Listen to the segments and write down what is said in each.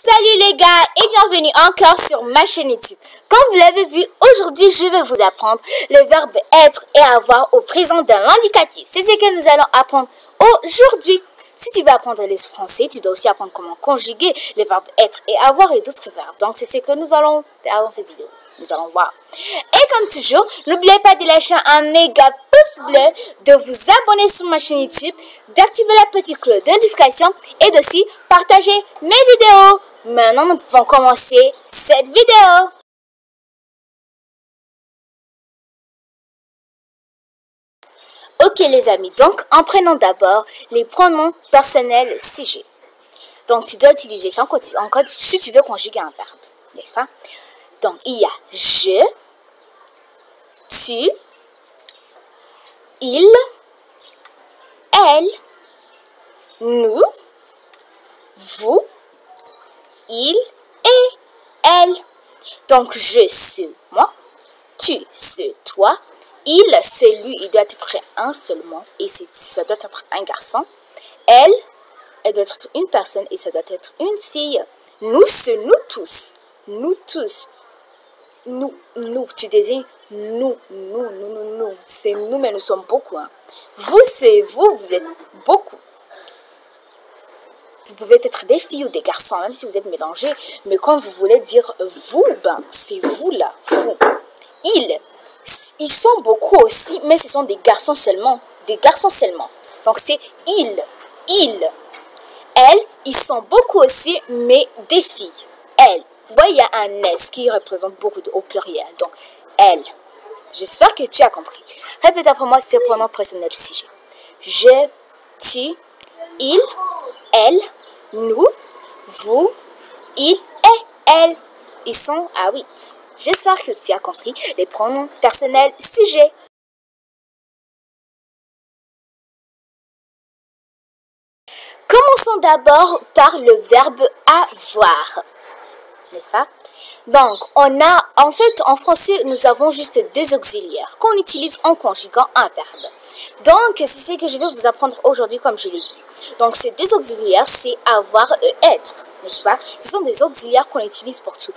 Salut les gars et bienvenue encore sur ma chaîne YouTube. Comme vous l'avez vu, aujourd'hui je vais vous apprendre le verbe être et avoir au présent de l'indicatif. C'est ce que nous allons apprendre aujourd'hui. Si tu veux apprendre le français, tu dois aussi apprendre comment conjuguer les verbes être et avoir et d'autres verbes. Donc c'est ce que nous allons faire dans cette vidéo. Nous allons voir. Et comme toujours, n'oubliez pas de lâcher un méga pouce bleu, de vous abonner sur ma chaîne YouTube, d'activer la petite cloche de notification et d'aussi partager mes vidéos. Maintenant, nous pouvons commencer cette vidéo. Ok les amis, donc en prenant d'abord les pronoms personnels sujet. Donc tu dois utiliser ça en code si tu veux conjuguer un verbe, n'est-ce pas? Donc il y a je, tu, il, elle, nous, vous, il et elle. Donc je c'est moi, tu c'est toi, il c'est lui, il doit être un seulement et ça doit être un garçon. Elle doit être une personne et ça doit être une fille. Nous c'est nous tous, nous tous. Nous, tu désignes nous, c'est nous, mais nous sommes beaucoup. Hein. Vous, c'est vous, vous êtes beaucoup. Vous pouvez être des filles ou des garçons, même si vous êtes mélangés. Mais quand vous voulez dire vous, ben, c'est vous là, vous. Ils sont beaucoup aussi, mais ce sont des garçons seulement. Des garçons seulement. Donc c'est il. Elles, ils sont beaucoup aussi, mais des filles. Elles. Vous voyez, il y a un S qui représente beaucoup au pluriel. Donc, elle. J'espère que tu as compris. Répète après moi ces pronoms personnels du sujet. Je, tu, il, elle, nous, vous, il et elle. Ils sont à 8. J'espère que tu as compris les pronoms personnels sujet. Commençons d'abord par le verbe avoir. N'est-ce pas? Donc, en français, nous avons juste deux auxiliaires qu'on utilise en conjuguant un verbe. Donc, c'est ce que je vais vous apprendre aujourd'hui, comme je l'ai dit. Donc, ces deux auxiliaires, c'est avoir et être, n'est-ce pas? Ce sont des auxiliaires qu'on utilise pour tout.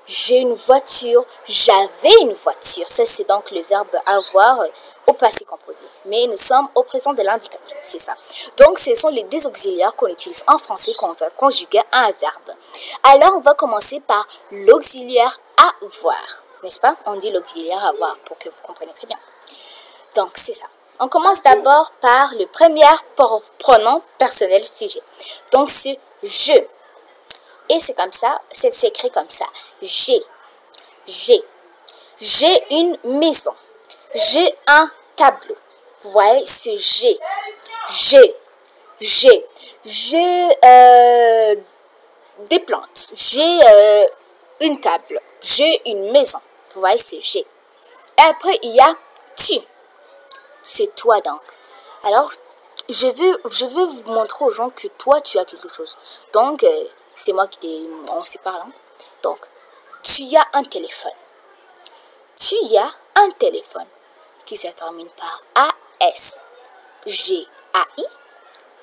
J'ai une voiture, j'avais une voiture. Ça, c'est donc le verbe avoir au passé composé. Mais nous sommes au présent de l'indicatif, c'est ça. Donc, ce sont les deux auxiliaires qu'on utilise en français quand on va conjuguer un verbe. Alors, on va commencer par l'auxiliaire avoir, n'est-ce pas? On dit l'auxiliaire avoir pour que vous compreniez très bien. Donc, c'est ça. On commence d'abord par le premier pronom personnel sujet. Donc, c'est je. Et c'est comme ça, c'est écrit comme ça. J'ai une maison. J'ai un tableau. Vous voyez, c'est j'ai. J'ai des plantes. J'ai une table. J'ai une maison. Vous voyez, c'est j'ai. Et après, il y a tu. C'est toi donc. Alors, je veux vous montrer aux gens que toi, tu as quelque chose. Donc, c'est moi on se parle. Hein? Donc, tu as un téléphone. Tu as un téléphone qui se termine par AS. G-A-I.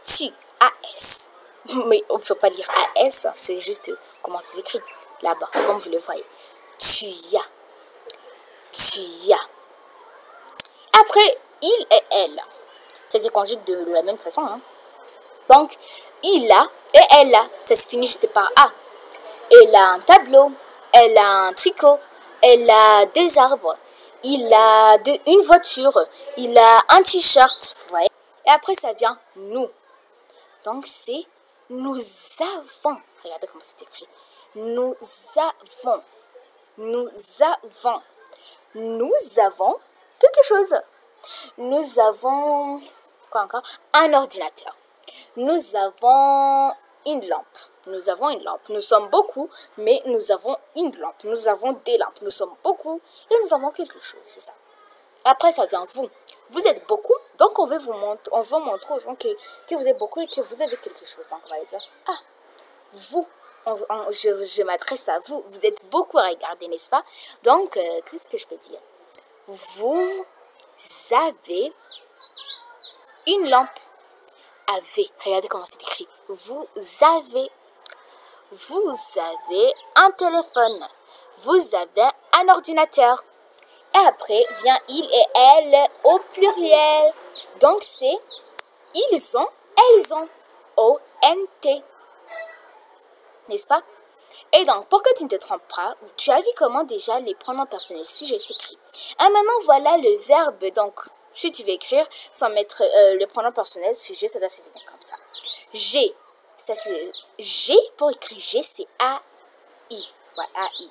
Tu AS. Mais on ne peut pas dire AS, c'est juste comment c'est écrit là-bas, comme vous le voyez. Tu as. Après, il et elle. Ça se conjugue de la même façon. Hein? Donc, il a et elle a. Ça se finit juste par A. Elle a un tableau. Elle a un tricot. Elle a des arbres. Il a une voiture. Il a un t-shirt. Vous voyez? Et après, ça vient nous. Donc, c'est nous avons. Regardez comment c'est écrit. Nous avons. Nous avons quelque chose. Nous avons, quoi encore? Un ordinateur. Nous avons une lampe. Nous avons une lampe. Nous sommes beaucoup, mais nous avons une lampe. Nous avons des lampes. Nous sommes beaucoup et nous avons quelque chose. C'est ça. Après, ça vient vous. Vous êtes beaucoup, donc on va montrer aux gens que vous êtes beaucoup et que vous avez quelque chose. Donc, on va dire, ah, vous. Je m'adresse à vous. Vous êtes beaucoup à regarder, n'est-ce pas? Donc, qu'est-ce que je peux dire? Vous avez une lampe. avez. Regardez comment c'est écrit. Vous avez. Vous avez un téléphone. Vous avez un ordinateur. Et après vient il et elle au pluriel. Donc c'est ils ont, elles ont. O-N-T. N'est-ce pas? Et donc, pour que tu ne te trompes pas, tu as vu comment déjà les pronoms personnels sujet s'écrit. Et maintenant, voilà le verbe. Donc, si tu veux écrire sans mettre le pronom personnel sujet, ça doit se venir comme ça. J'ai. Ça c'est G pour écrire G, c'est A-I. Ouais, A-I.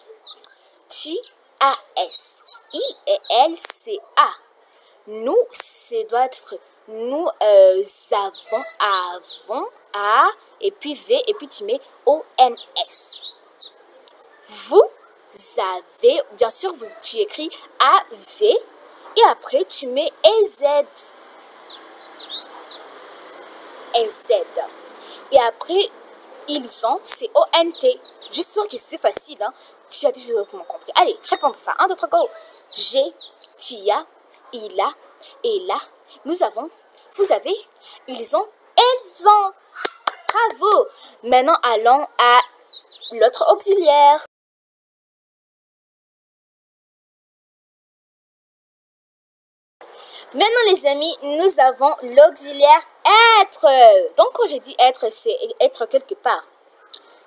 Tu, A-S. Il et elle, c'est A. Nous, ça doit être nous avons A et puis V et puis tu mets O-N-S. Vous avez, bien sûr, tu écris A-V et après tu mets E-Z. E-Z. Et après, ils ont, c'est O-N-T. Juste pour que c'est facile, hein. Tu as déjà compris. Allez, réponds ça. 1, 2, 3, go. J'ai, tu as, il a, et là, nous avons, vous avez, ils ont, elles ont. Bravo. Maintenant, allons à l'autre auxiliaire. Maintenant, les amis, nous avons l'auxiliaire être. Donc, quand j'ai dit être, c'est être quelque part.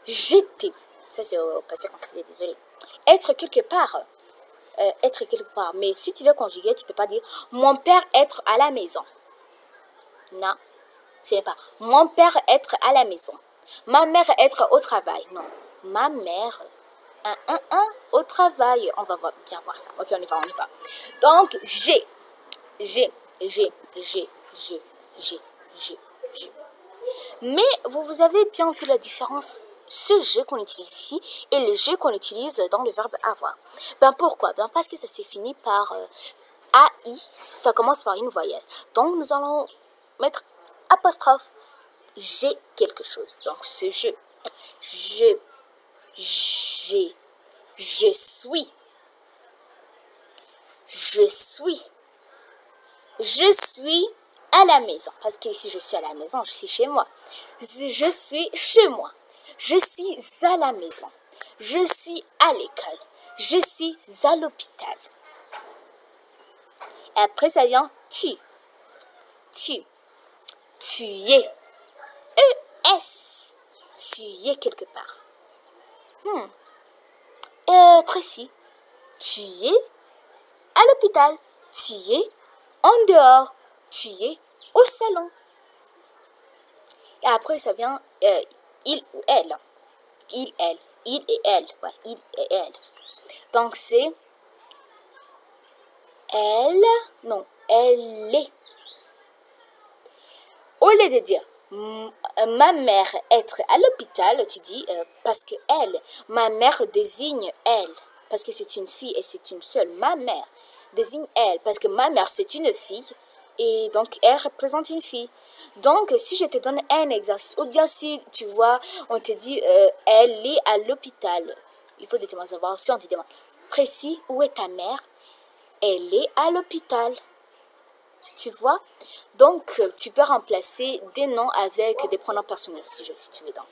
J'étais. Ça, c'est au passé composé, désolé. Être quelque part. Être quelque part. Mais si tu veux conjuguer, tu ne peux pas dire mon père être à la maison. Non, ce n'est pas mon père être à la maison. Ma mère être au travail. Non, ma mère au travail. On va bien voir ça. Ok, on y va. Donc, j'ai. Mais vous avez bien vu la différence, ce je qu'on utilise ici et le je qu'on utilise dans le verbe avoir. Ben pourquoi? Ben parce que ça s'est fini par AI, ça commence par une voyelle. Donc nous allons mettre apostrophe. J'ai quelque chose. Donc ce je suis. Je suis à la maison. Parce que si je suis à la maison, je suis chez moi. Je suis chez moi. Je suis à la maison. Je suis à l'école. Je suis à l'hôpital. Et après, ça vient tu. Tu es. E-S. Tu es quelque part. Tracy. Tu es à l'hôpital. Tu es en dehors. Tu es au salon. Et après, ça vient il ou elle. Il, elle. Il et elle. Ouais, il et elle. Donc, c'est elle. Non, elle est. Au lieu de dire ma mère être à l'hôpital, tu dis parce que elle. Ma mère désigne elle. Parce que c'est une fille et c'est une seule. Ma mère désigne elle. Parce que ma mère, c'est une fille. Et donc, elle représente une fille. Donc, si je te donne un exercice, ou bien si, tu vois, on te dit, elle est à l'hôpital. Il faut déterminer savoir, si on te demande, précis, où est ta mère? Elle est à l'hôpital. Tu vois? Donc, tu peux remplacer des noms avec des pronoms personnels, si tu veux donc.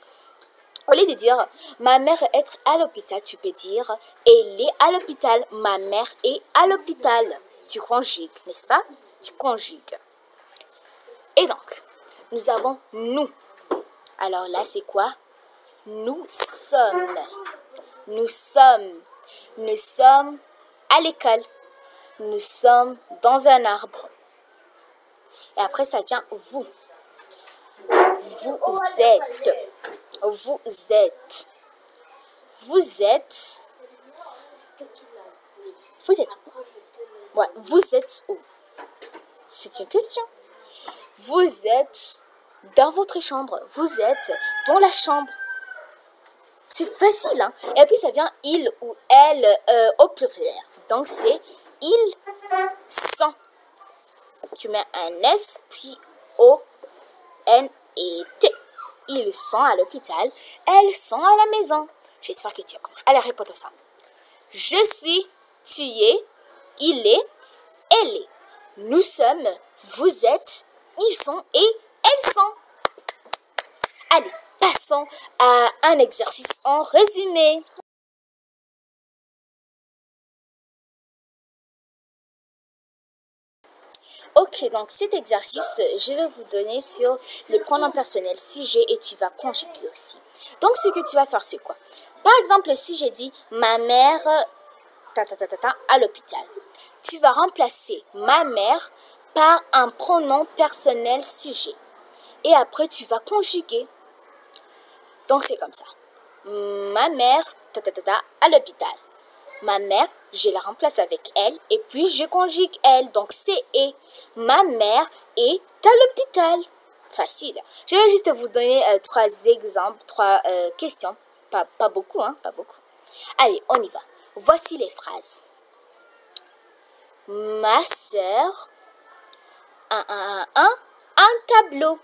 Au lieu de dire, ma mère est à l'hôpital, tu peux dire, elle est à l'hôpital, ma mère est à l'hôpital. Tu conjugues, n'est-ce pas? Tu conjugues. Et donc, nous avons nous. Alors là, c'est quoi? Nous sommes. Nous sommes. Nous sommes à l'école. Nous sommes dans un arbre. Et après, ça vient vous. Vous êtes. Vous êtes. Vous êtes. Vous êtes où? Ouais, vous êtes où? C'est une question. Vous êtes dans votre chambre. Vous êtes dans la chambre. C'est facile, hein? Et puis, ça vient il ou elle au pluriel. Donc, c'est ils sont. Tu mets un S, puis O-N-E-T. Ils sont à l'hôpital. Elles sont à la maison. J'espère que tu as compris. Allez, réponds ça. Je suis, tu es, il est, elle est. Nous sommes, vous êtes, ils sont et elles sont. Allez, passons à un exercice en résumé. Ok, donc cet exercice, je vais vous donner sur le pronom personnel sujet et tu vas conjuguer aussi. Donc, ce que tu vas faire, c'est quoi? Par exemple, si j'ai dit ma mère à l'hôpital, tu vas remplacer ma mère par un pronom personnel sujet. Et après, tu vas conjuguer. Donc, c'est comme ça. Ma mère à l'hôpital. Ma mère, je la remplace avec elle et puis je conjugue elle. Donc, c'est et. Ma mère est à l'hôpital. Facile. Je vais juste vous donner 3 exemples, 3 questions. Pas beaucoup, hein, pas beaucoup. Allez, on y va. Voici les phrases. Ma sœur, un tableau.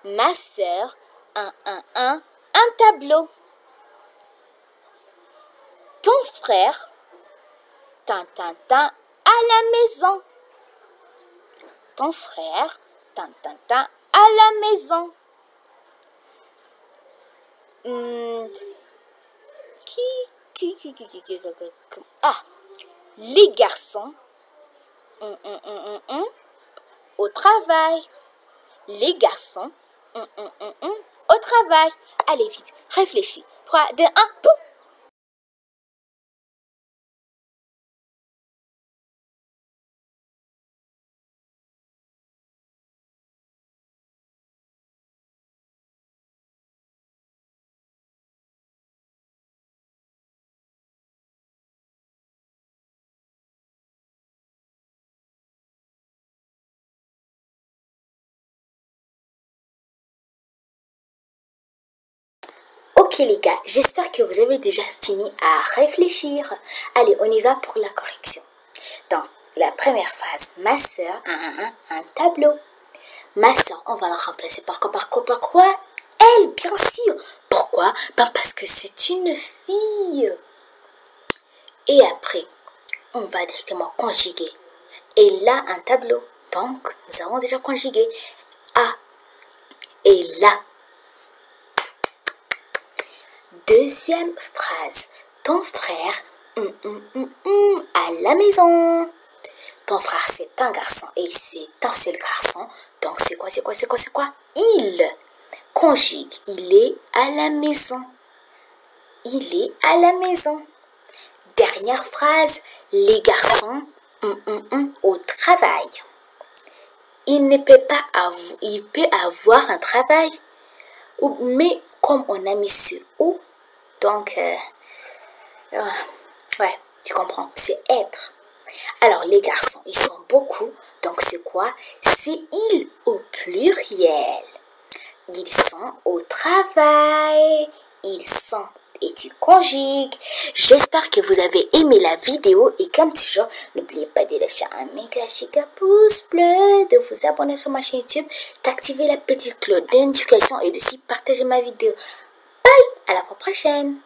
Ma sœur, un tableau. Ton frère, à la maison. Ton frère, à la maison. Ah, les garçons, au travail. Les garçons, au travail. Allez vite, réfléchis. 3, 2, 1, pouf. Ok les gars, j'espère que vous avez déjà fini à réfléchir. Allez, on y va pour la correction. Donc, la première phrase, ma soeur, un tableau. Ma soeur, on va la remplacer par quoi? Elle, bien sûr. Pourquoi? Ben parce que c'est une fille. Et après, on va directement conjuguer. Et là, un tableau. Donc, nous avons déjà conjugué. A et là. Deuxième phrase. Ton frère, à la maison. Ton frère, c'est un garçon et c'est un seul garçon. Donc, c'est quoi? Il conjugue. Il est à la maison. Il est à la maison. Dernière phrase. Les garçons, au travail. Il ne peut pas avoir, il peut avoir un travail. Mais comme on a mis ce ou, donc, ouais, tu comprends, c'est être. Alors, les garçons, ils sont beaucoup. Donc, c'est quoi? C'est ils au pluriel. Ils sont au travail. Ils sont. Et tu conjugues. J'espère que vous avez aimé la vidéo. Et comme toujours, n'oubliez pas de lâcher un méga giga pouce bleu, de vous abonner sur ma chaîne YouTube, d'activer la petite cloche de notification et de aussi partager ma vidéo. Bye! À la fois prochaine!